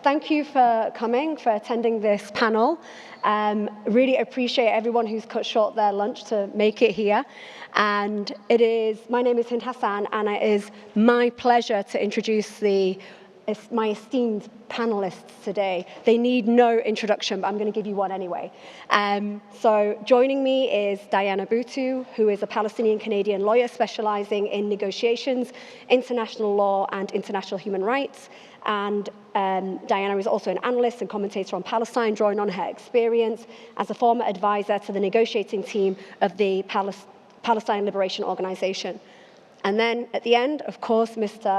thank you for coming, for attending this panel. Really appreciate everyone who's cut short their lunch to make it here. And my name is Hind Hassan, and it is my pleasure to introduce my esteemed panelists today. They need no introduction, but I'm going to give you one anyway. So joining me is Diana Buttu, who is a Palestinian-Canadian lawyer specializing in negotiations, international law, and international human rights. And Diana is also an analyst and commentator on Palestine, drawing on her experience as a former advisor to the negotiating team of the Palestine Liberation Organization. And then at the end, of course, Mr.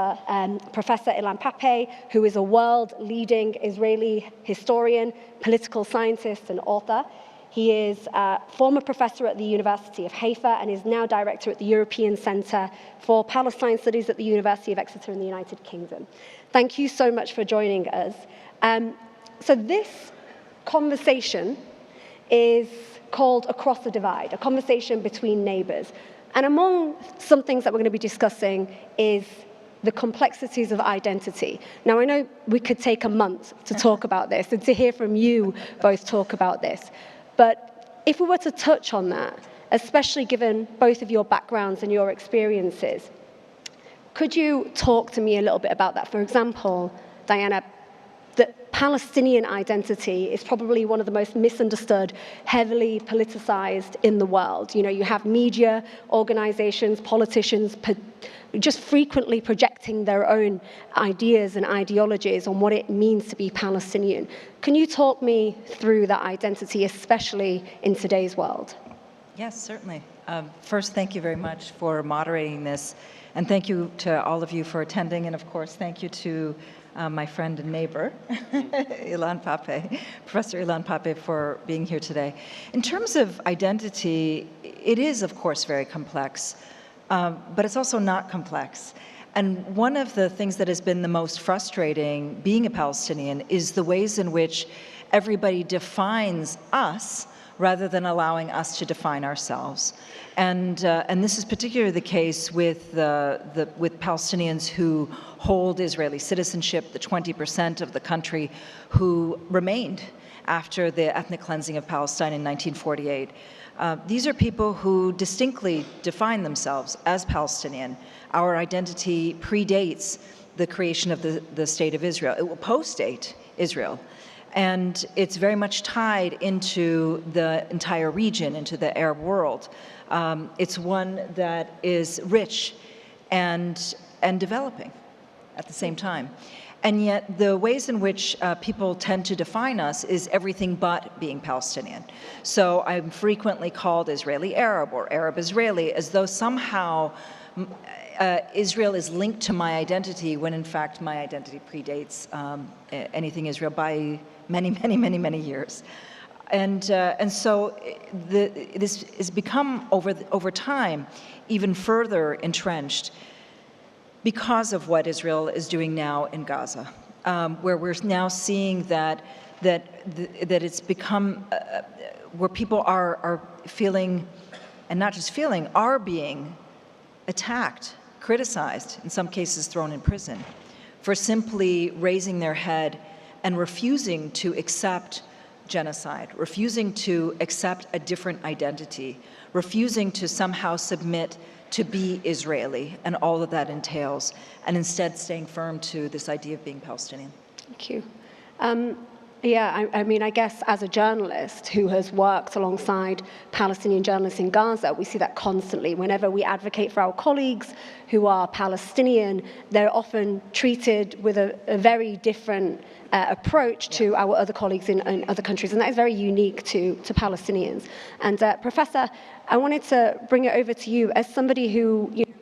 Professor Ilan Pappé, who is a world-leading Israeli historian, political scientist, and author. He is a former professor at the University of Haifa and is now director at the European Center for Palestine Studies at the University of Exeter in the United Kingdom. Thank you so much for joining us. So this conversation is called Across the Divide, a conversation between neighbors. And among some things that we're going to be discussing is the complexities of identity. Now, I know we could take a month to talk about this and to hear from you both talk about this. But if we were to touch on that, especially given both of your backgrounds and your experiences, could you talk to me a little bit about that? For example, Diana, the Palestinian identity is probably one of the most misunderstood, heavily politicized in the world. You know, you have media, organizations, politicians just frequently projecting their own ideas and ideologies on what it means to be Palestinian. Can you talk me through that identity, especially in today's world? Yes, certainly. First, thank you very much for moderating this. And thank you to all of you for attending. And of course, thank you to my friend and neighbor, Ilan Pappé, Professor Ilan Pappé, for being here today. In terms of identity, it is, of course, very complex, but it's also not complex. And one of the things that has been the most frustrating being a Palestinian is the ways in which everybody defines us rather than allowing us to define ourselves. And this is particularly the case with Palestinians who hold Israeli citizenship, the 20% of the country who remained after the ethnic cleansing of Palestine in 1948. These are people who distinctly define themselves as Palestinian. Our identity predates the creation of the State of Israel. It will post-date Israel. And it's very much tied into the entire region, into the Arab world. It's one that is rich and developing at the same time. And yet the ways in which people tend to define us is everything but being Palestinian. So I'm frequently called Israeli Arab or Arab Israeli, as though somehow Israel is linked to my identity, when in fact my identity predates anything Israel by many years. And so this has become over time even further entrenched because of what Israel is doing now in Gaza, where we're now seeing that it's become where people are feeling, and not just feeling, are being attacked, criticized, in some cases thrown in prison, for simply raising their head and refusing to accept genocide, refusing to accept a different identity, refusing to somehow submit to be Israeli and all that that entails, and instead staying firm to this idea of being Palestinian. Thank you. Yeah, I mean, I guess as a journalist who has worked alongside Palestinian journalists in Gaza, we see that constantly. Whenever we advocate for our colleagues who are Palestinian, they're often treated with a very different approach to our other colleagues in other countries, and that is very unique to Palestinians. And Professor, I wanted to bring it over to you as somebody who, you know,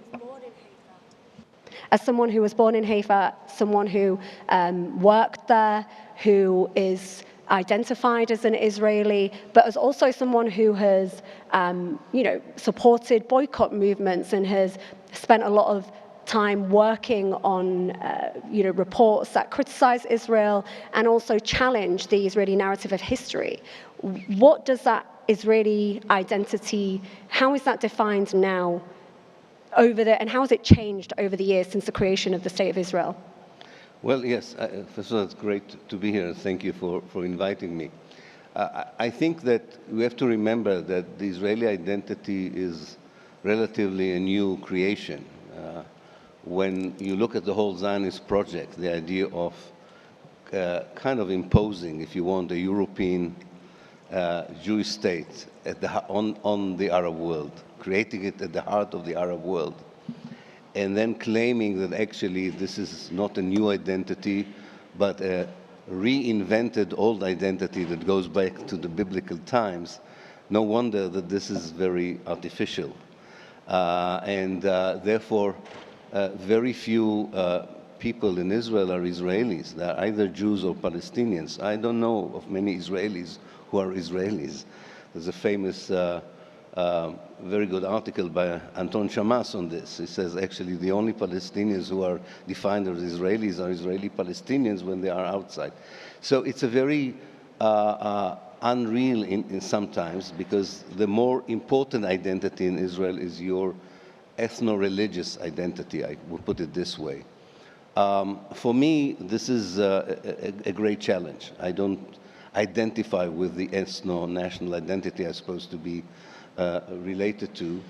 as someone who was born in Haifa, someone who worked there, who is identified as an Israeli, but as also someone who has, supported boycott movements and has spent a lot of time working on, reports that criticize Israel and also challenge the Israeli narrative of history. What does that Israeli identity, how is that defined now and how has it changed over the years since the creation of the State of Israel? Well, yes, first of all, it's great to be here, and thank you for inviting me. I think that we have to remember that the Israeli identity is relatively a new creation. When you look at the whole Zionist project, the idea of kind of imposing, if you want, a European Jewish state on the Arab world, creating it at the heart of the Arab world, and then claiming that actually this is not a new identity, but a reinvented old identity that goes back to the biblical times, no wonder that this is very artificial. Therefore, very few people in Israel are Israelis. They're either Jews or Palestinians. I don't know of many Israelis who are Israelis. There's a famous very good article by Anton Shamas on this. He says actually the only Palestinians who are defined as Israelis are Israeli Palestinians when they are outside. So it's a very unreal in sometimes, because the more important identity in Israel is your ethno-religious identity, I would put it this way. For me, this is a great challenge. I don't identify with the ethno-national identity I'm supposed to be related to,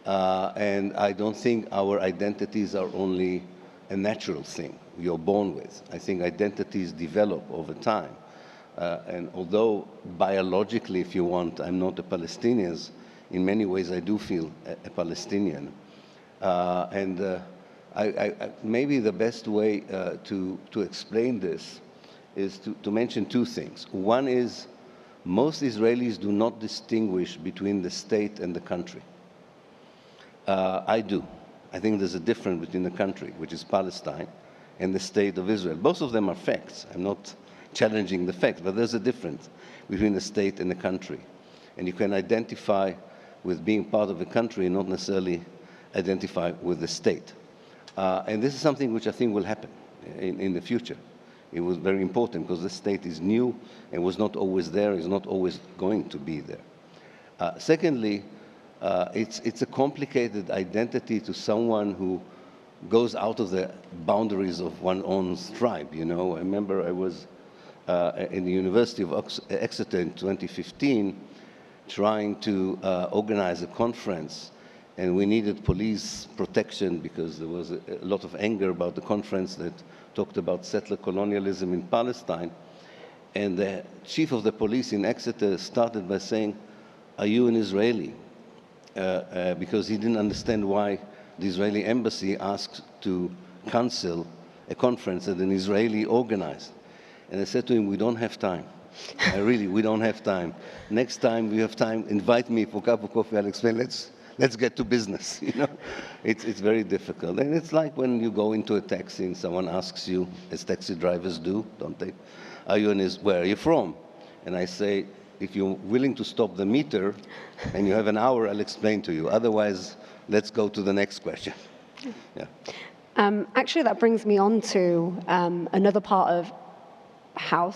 and I don't think our identities are only a natural thing you're born with. I think identities develop over time, and although biologically, if you want, I'm not a Palestinian, in many ways I do feel a Palestinian, maybe the best way to explain this is to mention two things. One is, most Israelis do not distinguish between the state and the country. I do. I think there's a difference between the country, which is Palestine, and the state of Israel. Both of them are facts. I'm not challenging the facts, but there's a difference between the state and the country. And you can identify with being part of a country and not necessarily identify with the state. And this is something which I think will happen in the future. It was very important because the state is new and was not always there, is not always going to be there. Secondly, it's a complicated identity to someone who goes out of the boundaries of one's own tribe, you know. I remember I was in the University of Exeter in 2015 trying to organize a conference, and we needed police protection because there was a lot of anger about the conference that talked about settler colonialism in Palestine. And the chief of the police in Exeter started by saying, "Are you an Israeli?" Because he didn't understand why the Israeli embassy asked to cancel a conference that an Israeli organized. And I said to him, "We don't have time. Really, we don't have time. Next time we have time, invite me for a cup of coffee, I'll explain. Let's get to business." You know, it's very difficult. And it's like when you go into a taxi and someone asks you, as taxi drivers do, don't they? Where are you from? And I say, if you're willing to stop the meter and you have an hour, I'll explain to you. Otherwise, let's go to the next question. Yeah. Actually, that brings me on to another part of how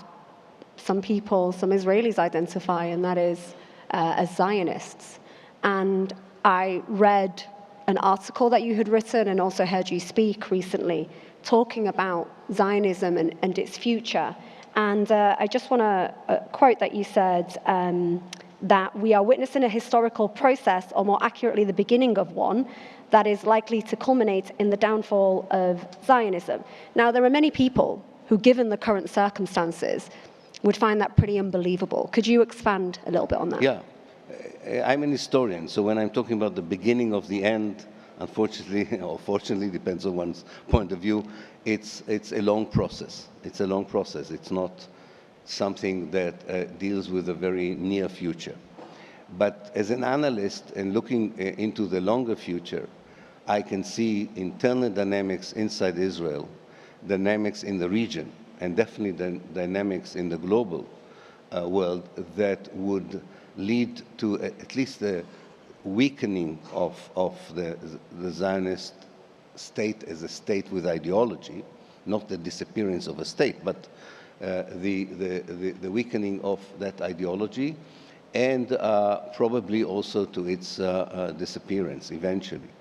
some Israelis identify, and that is as Zionists. And I read an article that you had written and also heard you speak recently talking about Zionism and its future. And I just want to quote that you said that we are witnessing a historical process, or more accurately, the beginning of one, that is likely to culminate in the downfall of Zionism. Now, there are many people who, given the current circumstances, would find that pretty unbelievable. Could you expand a little bit on that? Yeah. I'm an historian, so when I'm talking about the beginning of the end, unfortunately, or fortunately, depends on one's point of view, it's a long process. It's a long process. It's not something that deals with a very near future. But as an analyst and looking into the longer future, I can see internal dynamics inside Israel, dynamics in the region, and definitely the dynamics in the global world that would lead to at least the weakening of the Zionist state as a state with ideology, not the disappearance of a state, but the weakening of that ideology, and probably also to its disappearance eventually.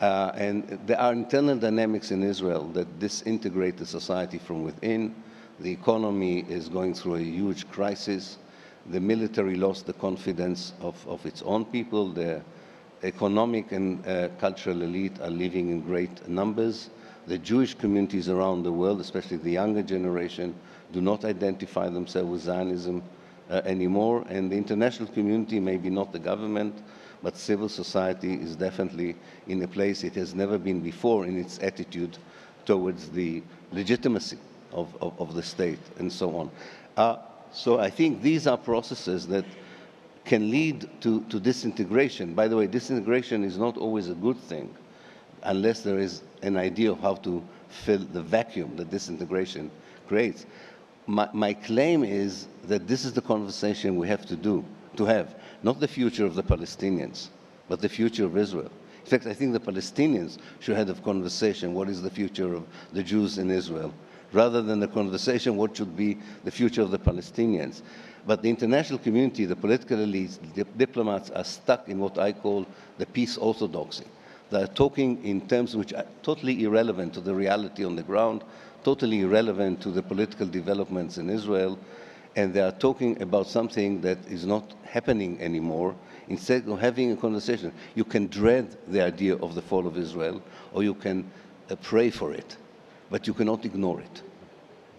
And there are internal dynamics in Israel that disintegrate the society from within. The economy is going through a huge crisis. The military lost the confidence of its own people. The economic and cultural elite are living in great numbers. The Jewish communities around the world, especially the younger generation, do not identify themselves with Zionism anymore. And the international community, maybe not the government, but civil society is definitely in a place it has never been before in its attitude towards the legitimacy of the state and so on. So I think these are processes that can lead to disintegration. By the way, disintegration is not always a good thing unless there is an idea of how to fill the vacuum that disintegration creates. My claim is that this is the conversation we have to have, not the future of the Palestinians, but the future of Israel. In fact, I think the Palestinians should have a conversation, what is the future of the Jews in Israel, rather than the conversation, what should be the future of the Palestinians. But the international community, the political elites, the diplomats are stuck in what I call the peace orthodoxy. They are talking in terms which are totally irrelevant to the reality on the ground, totally irrelevant to the political developments in Israel, and they are talking about something that is not happening anymore. Instead of having a conversation, you can dread the idea of the fall of Israel, or you can pray for it, but you cannot ignore it.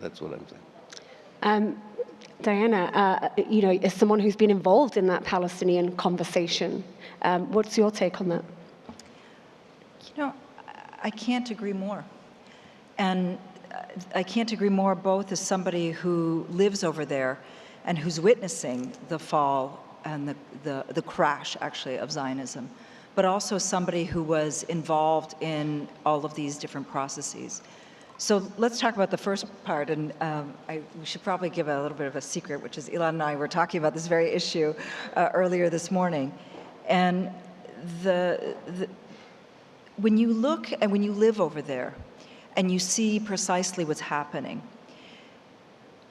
That's what I'm saying. Diana, you know, as someone who's been involved in that Palestinian conversation, what's your take on that? You know, I can't agree more. And I can't agree more both as somebody who lives over there and who's witnessing the fall and the crash, actually, of Zionism, but also somebody who was involved in all of these different processes. So let's talk about the first part, and we should probably give a little bit of a secret, which is Ilan and I were talking about this very issue earlier this morning. And when you look and when you live over there, and you see precisely what's happening,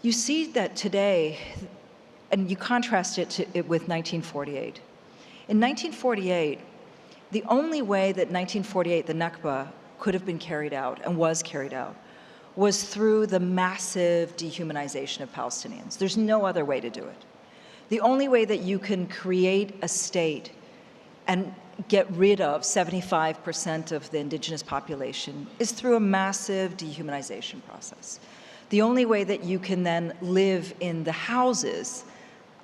you see that today, and you contrast it with 1948. In 1948, the only way that 1948, the Nakba, could have been carried out and was carried out was through the massive dehumanization of Palestinians. There's no other way to do it. The only way that you can create a state and get rid of 75% of the indigenous population is through a massive dehumanization process. The only way that you can then live in the houses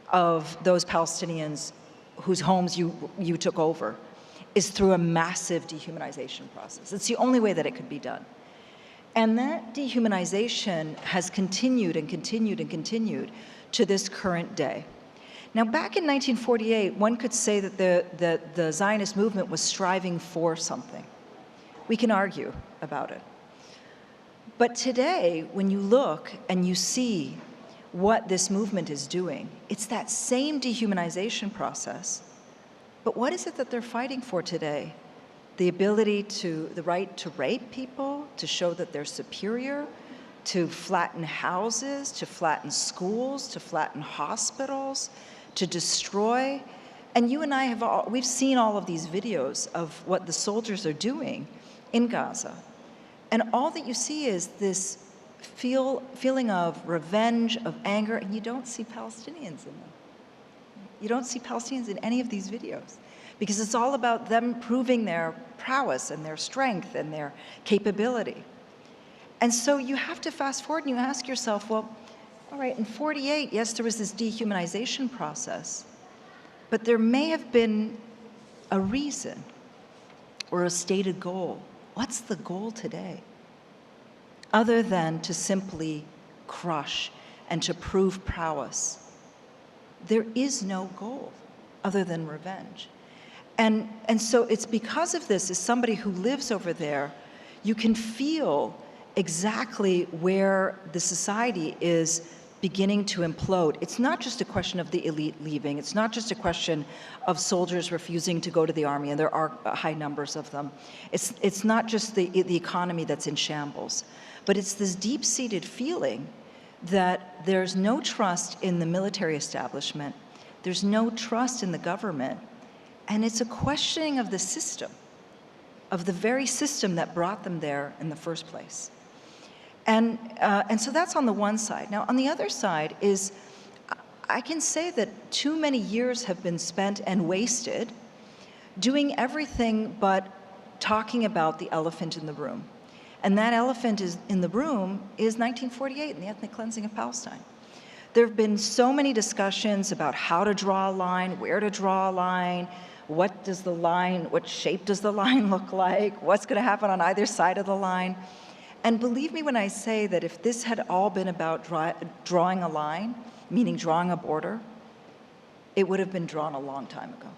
of those Palestinians whose homes you took over is through a massive dehumanization process. It's the only way that it could be done. And that dehumanization has continued and continued and continued to this current day. Now, back in 1948, one could say that the Zionist movement was striving for something. We can argue about it. But today, when you look and you see what this movement is doing, it's that same dehumanization process. But what is it that they're fighting for today? The right to rape people, to show that they're superior, to flatten houses, to flatten schools, to flatten hospitals, to destroy. And you and I we've seen all of these videos of what the soldiers are doing in Gaza. And all that you see is this feeling of revenge, of anger, and you don't see Palestinians in them. You don't see Palestinians in any of these videos because it's all about them proving their prowess and their strength and their capability. And so you have to fast forward and you ask yourself, well, all right, in 48, yes, there was this dehumanization process, but there may have been a reason or a stated goal. What's the goal today? Other than to simply crush and to prove prowess. There is no goal other than revenge. And so it's because of this, as somebody who lives over there, you can feel exactly where the society is beginning to implode. It's not just a question of the elite leaving. It's not just a question of soldiers refusing to go to the army, and there are high numbers of them. It's not just the economy that's in shambles, but it's this deep-seated feeling that there's no trust in the military establishment, there's no trust in the government, and it's a questioning of the system, of the very system that brought them there in the first place. And so that's on the one side. Now, on the other side is, I can say that too many years have been spent and wasted doing everything but talking about the elephant in the room. And that elephant in the room is 1948 and the ethnic cleansing of Palestine. There have been so many discussions about how to draw a line, where to draw a line, what shape does the line look like, what's going to happen on either side of the line. And believe me when I say that if this had all been about drawing a line, meaning drawing a border, it would have been drawn a long time ago.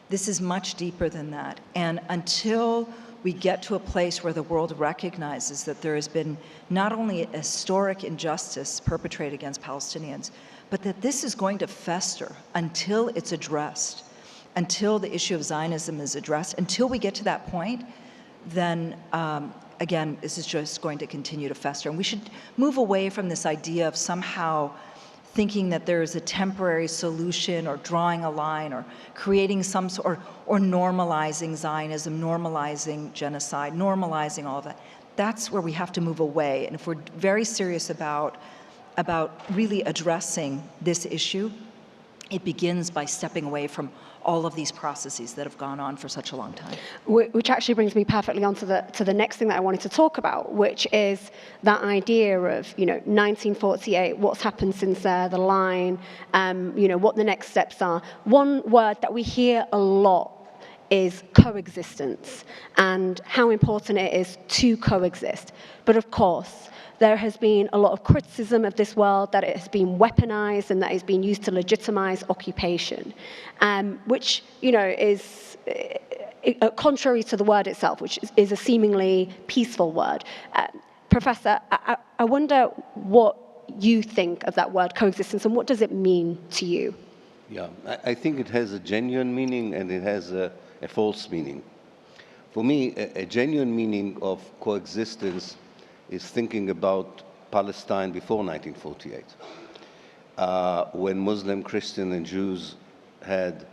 This is much deeper than that. And until we get to a place where the world recognizes that there has been not only a historic injustice perpetrated against Palestinians, but that this is going to fester until it's addressed, until the issue of Zionism is addressed, until we get to that point, then again, this is just going to continue to fester. And we should move away from this idea of somehow thinking that there is a temporary solution or drawing a line or creating some sort, or normalizing Zionism, normalizing genocide, normalizing all of that. That's where we have to move away. And if we're very serious about really addressing this issue, it begins by stepping away from all of these processes that have gone on for such a long time. Which actually brings me perfectly on to the next thing that I wanted to talk about, which is that idea of, 1948, what's happened since there, the line, what the next steps are. One word that we hear a lot is coexistence, and how important it is to coexist. But of course, there has been a lot of criticism of this world, that it has been weaponized and that it's been used to legitimize occupation, which, is contrary to the word itself, which is a seemingly peaceful word. Professor, I wonder what you think of that word coexistence and what does it mean to you? Yeah, I think it has a genuine meaning and it has a false meaning. For me, a genuine meaning of coexistence is thinking about Palestine before 1948, when Muslim, Christian, and Jews had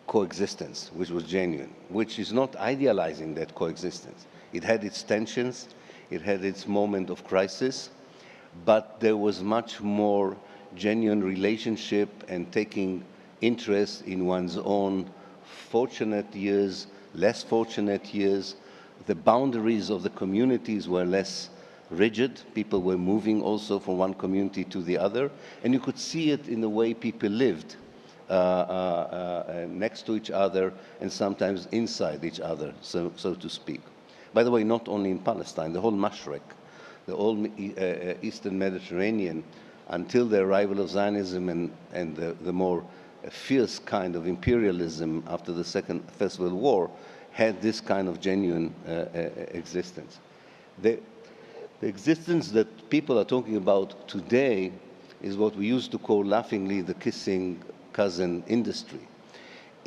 coexistence, which was genuine, which is not idealizing that coexistence. It had its tensions, it had its moment of crisis, but there was much more genuine relationship and taking interest in one's own fortunate years, less fortunate years. The boundaries of the communities were less rigid. People were moving also from one community to the other. And you could see it in the way people lived next to each other and sometimes inside each other, so to speak. By the way, not only in Palestine, the whole Mashriq, the whole Eastern Mediterranean, until the arrival of Zionism and the more fierce kind of imperialism after the First World War, had this kind of genuine existence. The existence that people are talking about today is what we used to call laughingly the kissing cousin industry.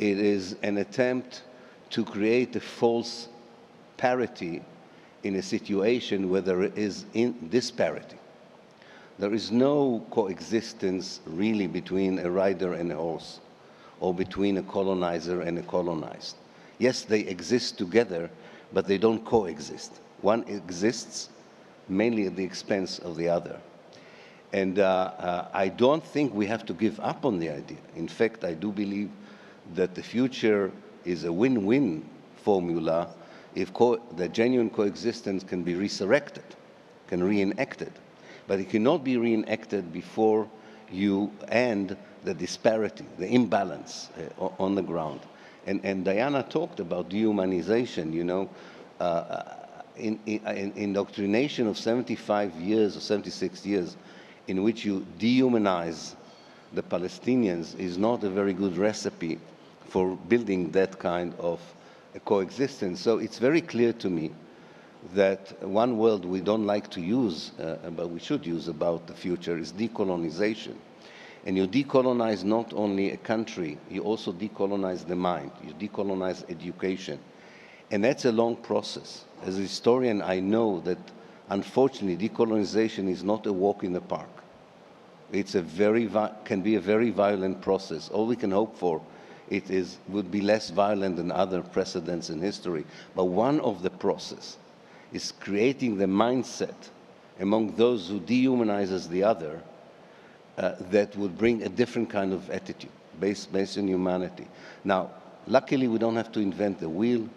It is an attempt to create a false parity in a situation where there is disparity. There is no coexistence really between a rider and a horse, or between a colonizer and a colonized. Yes, they exist together, but they don't coexist. One exists mainly at the expense of the other. And I don't think we have to give up on the idea. In fact, I do believe that the future is a win-win formula if the genuine coexistence can be resurrected, can reenacted. But it cannot be reenacted before you end the disparity, the imbalance on the ground. And Diana talked about dehumanization, indoctrination of 75 years or 76 years in which you dehumanize the Palestinians is not a very good recipe for building that kind of a coexistence. So it's very clear to me that one word we don't like to use, but we should use about the future, is decolonization. And you decolonize not only a country, you also decolonize the mind, you decolonize education. And that's a long process. As a historian, I know that unfortunately decolonization is not a walk in the park. It's can be a very violent process. All we can hope for would be less violent than other precedents in history. But one of the process is creating the mindset among those who dehumanizes the other that would bring a different kind of attitude based on humanity. Now, luckily, we don't have to invent the wheel.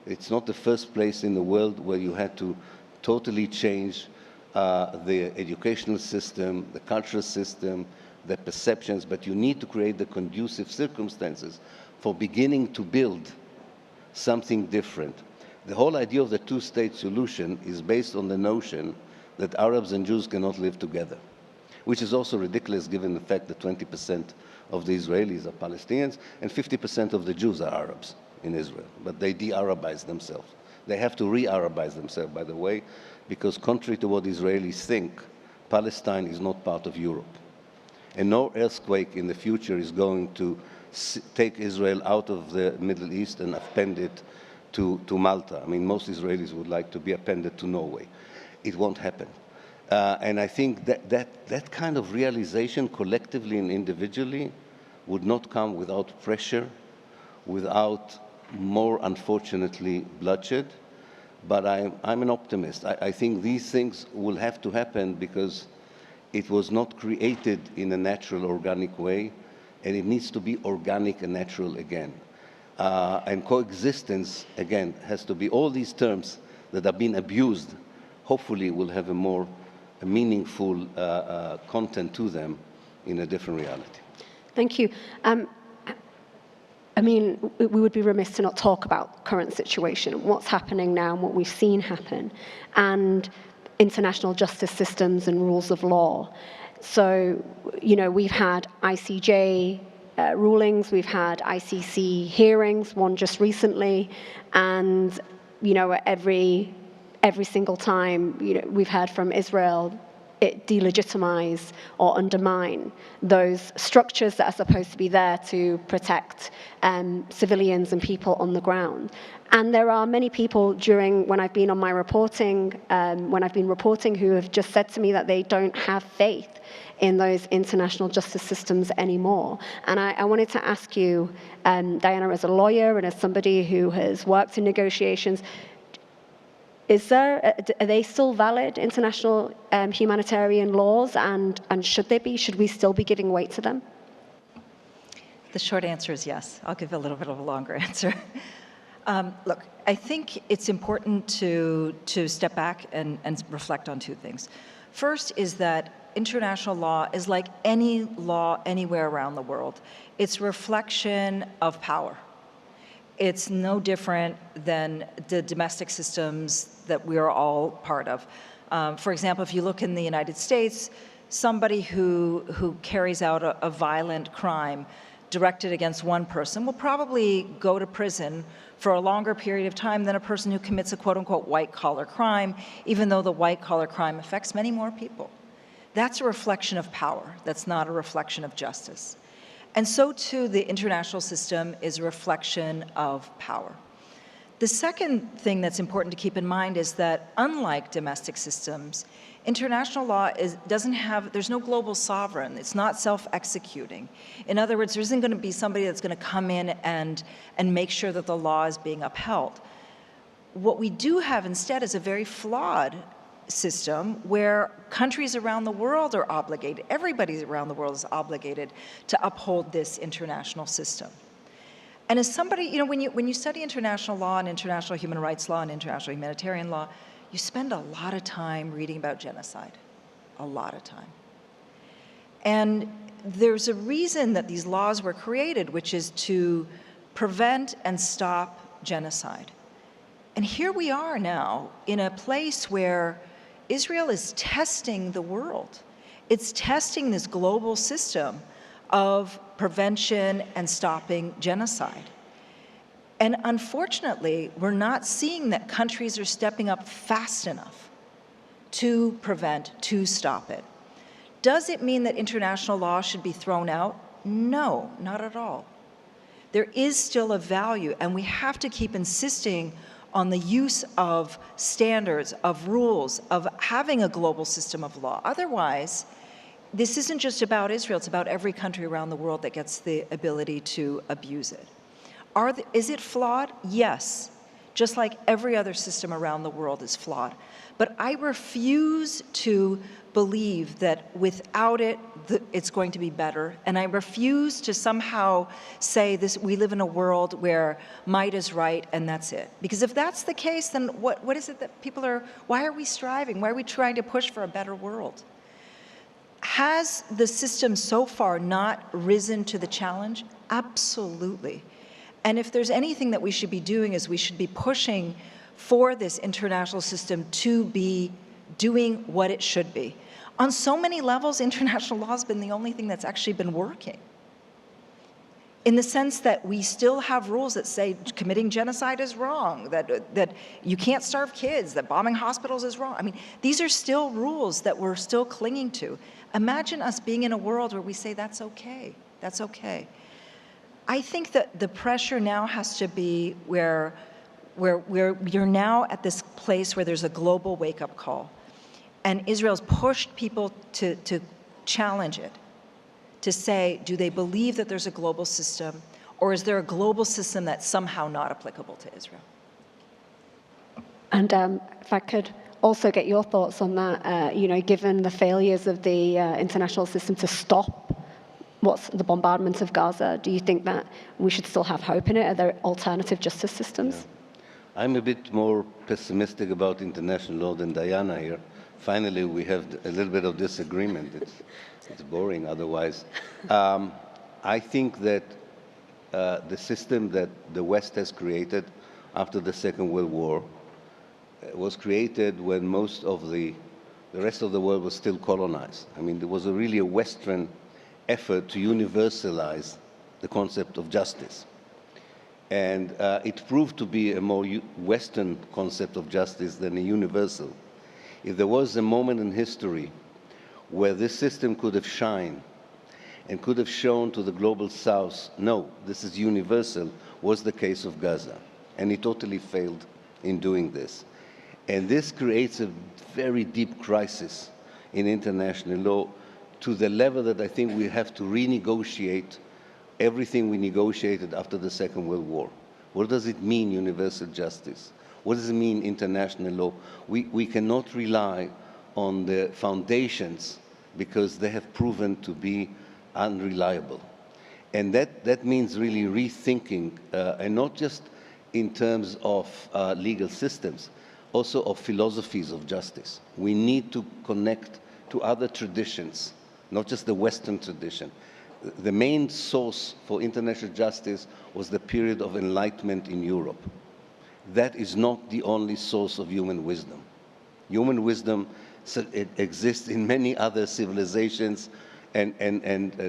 It's not the first place in the world where you had to totally change the educational system, the cultural system, the perceptions, but you need to create the conducive circumstances for beginning to build something different. The whole idea of the two-state solution is based on the notion that Arabs and Jews cannot live together, which is also ridiculous given the fact that 20% of the Israelis are Palestinians and 50% of the Jews are Arabs in Israel, but they de-Arabize themselves. They have to re-Arabize themselves, by the way, because contrary to what Israelis think, Palestine is not part of Europe. And no earthquake in the future is going to take Israel out of the Middle East and append it to Malta. I mean, most Israelis would like to be appended to Norway. It won't happen. And I think that kind of realization collectively and individually would not come without pressure, without more, unfortunately, bloodshed. But I'm an optimist. I think these things will have to happen because it was not created in a natural, organic way, and it needs to be organic and natural again. And coexistence, again, has to be all these terms that have been abused, hopefully will have a more meaningful content to them in a different reality. Thank you. I mean, we would be remiss to not talk about current situation, what's happening now and what we've seen happen, and international justice systems and rules of law. So, you know, we've had ICJ rulings, we've had ICC hearings, one just recently, and, you know, every single time, you know, we've heard from Israel, it delegitimize or undermine those structures that are supposed to be there to protect civilians and people on the ground. And there are many people when I've been on my reporting, when I've been reporting, who have just said to me that they don't have faith in those international justice systems anymore. And I wanted to ask you, Diana, as a lawyer and as somebody who has worked in negotiations, are they still valid international humanitarian laws, and should they be? Should we still be giving weight to them? The short answer is yes. I'll give a little bit of a longer answer. Look, I think it's important to step back and reflect on two things. First is that international law is like any law anywhere around the world. It's a reflection of power. It's no different than the domestic systems that we are all part of. For example, if you look in the United States, somebody who carries out a violent crime directed against one person will probably go to prison for a longer period of time than a person who commits a quote-unquote white-collar crime, even though the white-collar crime affects many more people. That's a reflection of power. That's not a reflection of justice. And so too, the international system is a reflection of power. The second thing that's important to keep in mind is that unlike domestic systems, international law there's no global sovereign. It's not self-executing. In other words, there isn't going to be somebody that's going to come in and make sure that the law is being upheld. What we do have instead is a very flawed system where countries around the world are obligated, everybody around the world is obligated to uphold this international system. And as somebody, you know, when you study international law and international human rights law and international humanitarian law, you spend a lot of time reading about genocide, a lot of time. And there's a reason that these laws were created, which is to prevent and stop genocide. And here we are now in a place where Israel is testing the world. It's testing this global system of prevention and stopping genocide. And unfortunately, we're not seeing that countries are stepping up fast enough to prevent, to stop it. Does it mean that international law should be thrown out? No, not at all. There is still a value, and we have to keep insisting on the use of standards, of rules, of having a global system of law. Otherwise, this isn't just about Israel, it's about every country around the world that gets the ability to abuse it. Is it flawed? Yes. Just like every other system around the world is flawed. But I refuse to believe that without it, it's going to be better. And I refuse to somehow say this, we live in a world where might is right and that's it. Because if that's the case, then what is it that people are, why are we striving? Why are we trying to push for a better world? Has the system so far not risen to the challenge? Absolutely. And if there's anything that we should be doing is we should be pushing for this international system to be doing what it should be. On so many levels, international law has been the only thing that's actually been working. In the sense that we still have rules that say committing genocide is wrong, that you can't starve kids, that bombing hospitals is wrong. I mean, these are still rules that we're still clinging to. Imagine us being in a world where we say that's okay, that's okay. I think that the pressure now has to be where you're now at this place where there's a global wake-up call. And Israel's pushed people to challenge it, to say, do they believe that there's a global system, or is there a global system that's somehow not applicable to Israel? And if I could also get your thoughts on that, you know, given the failures of the international system to stop what's the bombardment of Gaza, do you think that we should still have hope in it? Are there alternative justice systems? Yeah. I'm a bit more pessimistic about international law than Diana here. Finally, we have a little bit of disagreement. It's boring otherwise. I think that the system that the West has created after the Second World War was created when most of the rest of the world was still colonized. I mean, there was really a Western effort to universalize the concept of justice. And it proved to be a more Western concept of justice than a universal. If there was a moment in history where this system could have shined and could have shown to the global South, no, this is universal, was the case of Gaza. And it totally failed in doing this. And this creates a very deep crisis in international law, to the level that I think we have to renegotiate everything we negotiated after the Second World War. What does it mean, universal justice? What does it mean, international law? We cannot rely on the foundations because they have proven to be unreliable. And that means really rethinking, and not just in terms of legal systems, also of philosophies of justice. We need to connect to other traditions, not just the Western tradition. The main source for international justice was the period of enlightenment in Europe. That is not the only source of human wisdom. Human wisdom it exists in many other civilizations and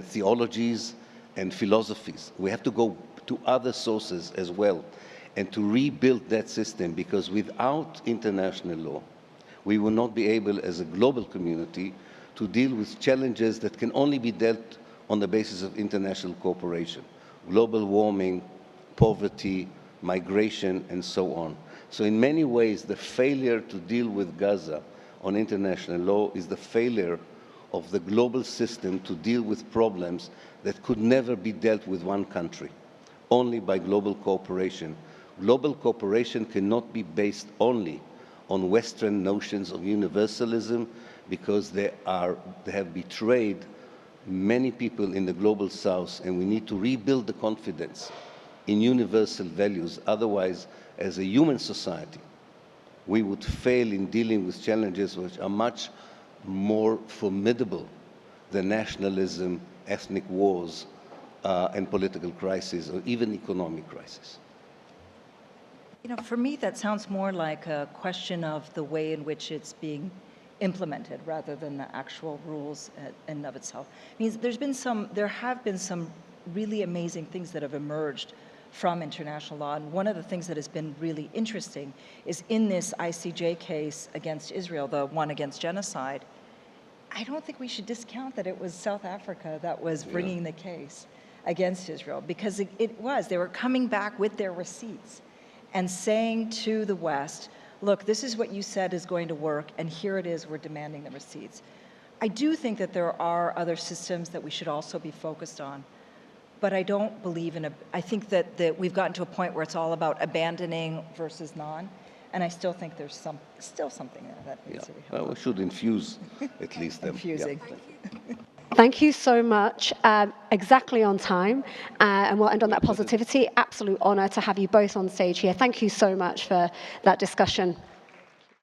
theologies and philosophies. We have to go to other sources as well and to rebuild that system, because without international law, we will not be able as a global community to deal with challenges that can only be dealt on the basis of international cooperation. Global warming, poverty, migration, and so on. So in many ways, the failure to deal with Gaza on international law is the failure of the global system to deal with problems that could never be dealt with one country, only by global cooperation. Global cooperation cannot be based only on Western notions of universalism, because they have betrayed many people in the global South, and we need to rebuild the confidence in universal values. Otherwise, as a human society, we would fail in dealing with challenges which are much more formidable than nationalism, ethnic wars, and political crises, or even economic crisis. You know, for me, that sounds more like a question of the way in which it's being implemented rather than the actual rules in and of itself. It means there have been some really amazing things that have emerged from international law, and one of the things that has been really interesting is in this ICJ case against Israel, the one against genocide, I don't think we should discount that it was South Africa that was bringing the case against Israel, because they were coming back with their receipts and saying to the West, look, this is what you said is going to work, and here it is, we're demanding the receipts. I do think that there are other systems that we should also be focused on. But I don't believe in I think that we've gotten to a point where it's all about abandoning versus non. And I still think there's still something there that needs to be held. Well, we should infuse at least them. Infusing. Yeah. Thank you so much. Exactly on time. And we'll end on that positivity. Absolute honor to have you both on stage here. Thank you so much for that discussion.